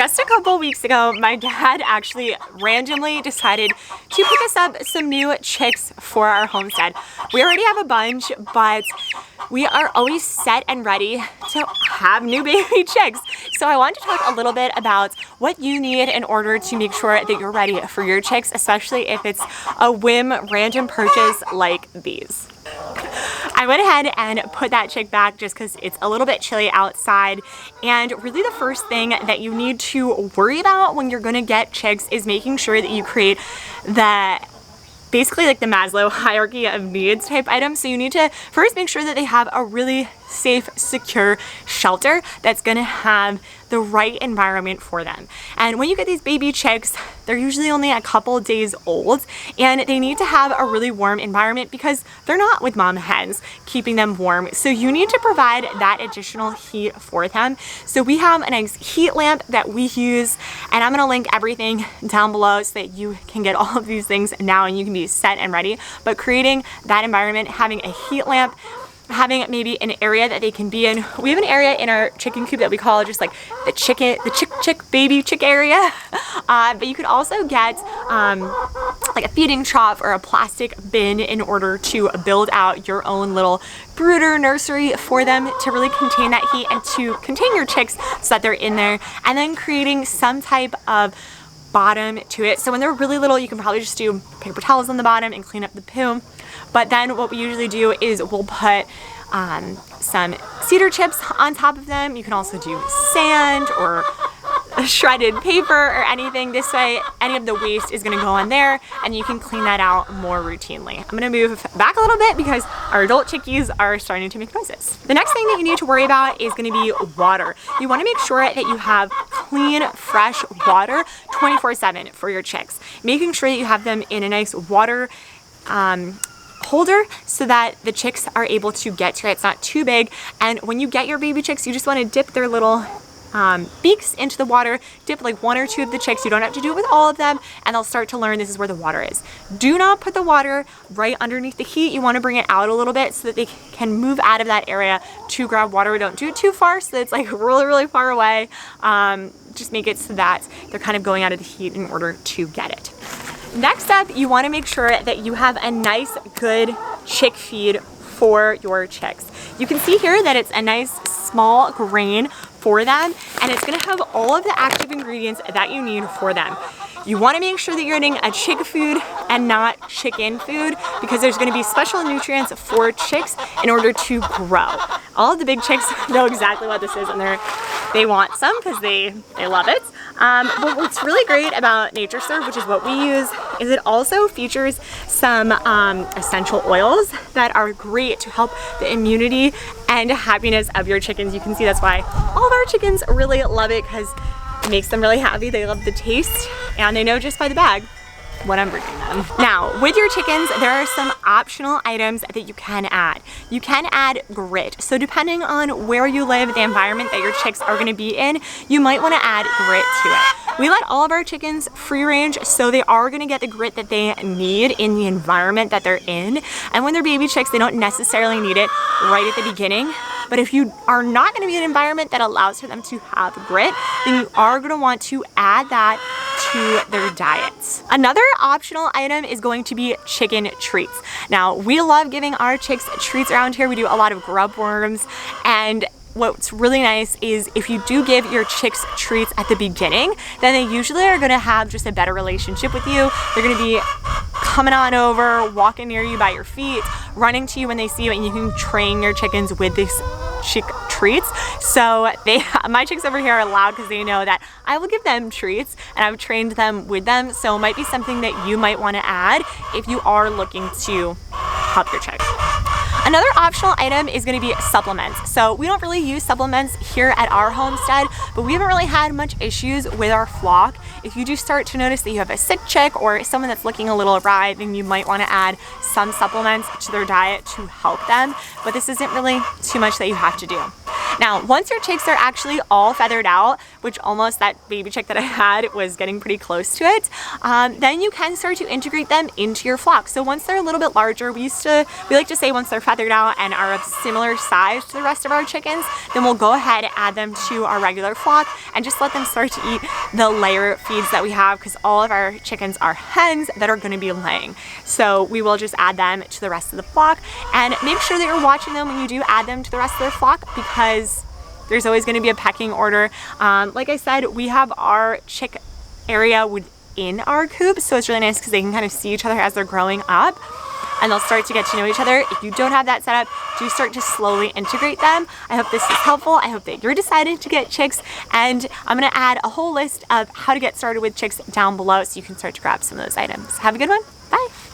Just a couple weeks ago, my dad actually randomly decided to pick us up some new chicks for our homestead. We already have a bunch, but we are always set and ready to have new baby chicks. So I want to talk a little bit about what you need in order to make sure that you're ready for your chicks, especially if it's a whim random purchase like these. I went ahead and put that chick back just because it's a little bit chilly outside, and really the first thing that you need to worry about when you're gonna get chicks is making sure that you create basically like the Maslow hierarchy of needs type items. So you need to first make sure that they have a really safe, secure shelter that's gonna have the right environment for them. And when you get these baby chicks, they're usually only a couple days old, and they need to have a really warm environment because they're not with mom hens keeping them warm. So you need to provide that additional heat for them. So we have a nice heat lamp that we use, and I'm gonna link everything down below so that you can get all of these things now and you can be set and ready. But creating that environment, having a heat lamp, having maybe an area that they can be in. We have an area in our chicken coop that we call just like the baby chick area. But you could also get like a feeding trough or a plastic bin in order to build out your own little brooder nursery for them to really contain that heat and to contain your chicks so that they're in there. And then creating some type of bottom to it. So when they're really little, you can probably just do paper towels on the bottom and clean up the poo. But then what we usually do is we'll put some cedar chips on top of them. You can also do sand or shredded paper or anything. This way, any of the waste is gonna go on there and you can clean that out more routinely. I'm gonna move back a little bit because our adult chickies are starting to make noises. The next thing that you need to worry about is gonna be water. You wanna make sure that you have clean, fresh water 24/7 for your chicks. Making sure that you have them in a nice water holder so that the chicks are able to get to it. It's not too big. And when you get your baby chicks, you just want to dip their little beaks into the water, dip like one or two of the chicks. You don't have to do it with all of them, and they'll start to learn this is where the water is. Do not put the water right underneath the heat. You want to bring it out a little bit so that they can move out of that area to grab water. Don't do it too far so that it's like really, really far away. Just make it so that they're kind of going out of the heat in order to get it. Next up, you want to make sure that you have a nice, good chick feed for your chicks. You can see here that it's a nice small grain for them, and it's going to have all of the active ingredients that you need for them. You want to make sure that you're getting a chick food and not chicken food because there's going to be special nutrients for chicks in order to grow. All of the big chicks know exactly what this is, and they want some because they love it. But what's really great about Nature Serve, which is what we use, is it also features some essential oils that are great to help the immunity and happiness of your chickens. You can see that's why all of our chickens really love it because it makes them really happy. They love the taste, and they know just by the bag what I'm bringing them. Now, with your chickens, there are some optional items that you can add. You can add grit. So depending on where you live, the environment that your chicks are gonna be in, you might wanna add grit to it. We let all of our chickens free range, so they are gonna get the grit that they need in the environment that they're in. And when they're baby chicks, they don't necessarily need it right at the beginning. But if you are not gonna be in an environment that allows for them to have grit, then you are gonna want to add that to their diets. Another optional item is going to be chicken treats. Now, we love giving our chicks treats around here. We do a lot of grub worms, and what's really nice is if you do give your chicks treats at the beginning, then they usually are gonna have just a better relationship with you. They're gonna be coming on over, walking near you by your feet, running to you when they see you, and you can train your chickens with these chick treats. So my chicks over here are loud because they know that I will give them treats and I've trained them with them. So it might be something that you might want to add if you are looking to help your chicks. Another optional item is going to be supplements. So we don't really use supplements here at our homestead, but we haven't really had much issues with our flock. If you do start to notice that you have a sick chick or someone that's looking a little awry, then you might want to add some supplements to their diet to help them. But this isn't really too much that you have to do. Now, once your chicks are actually all feathered out, which almost that baby chick that I had was getting pretty close to it, then you can start to integrate them into your flock. So once they're a little bit larger, we like to say once they're feathered out and are of similar size to the rest of our chickens, then we'll go ahead and add them to our regular flock and just let them start to eat the layer feeds that we have, because all of our chickens are hens that are going to be laying. So we will just add them to the rest of the flock, and make sure that you're watching them when you do add them to the rest of their flock, because there's always going to be a pecking order. Like I said, we have our chick area within our coop, so it's really nice because they can kind of see each other as they're growing up, and they'll start to get to know each other. If you don't have that set up, do start to slowly integrate them. I hope this is helpful. I hope that you're deciding to get chicks, and I'm going to add a whole list of how to get started with chicks down below so you can start to grab some of those items. Have a good one. Bye.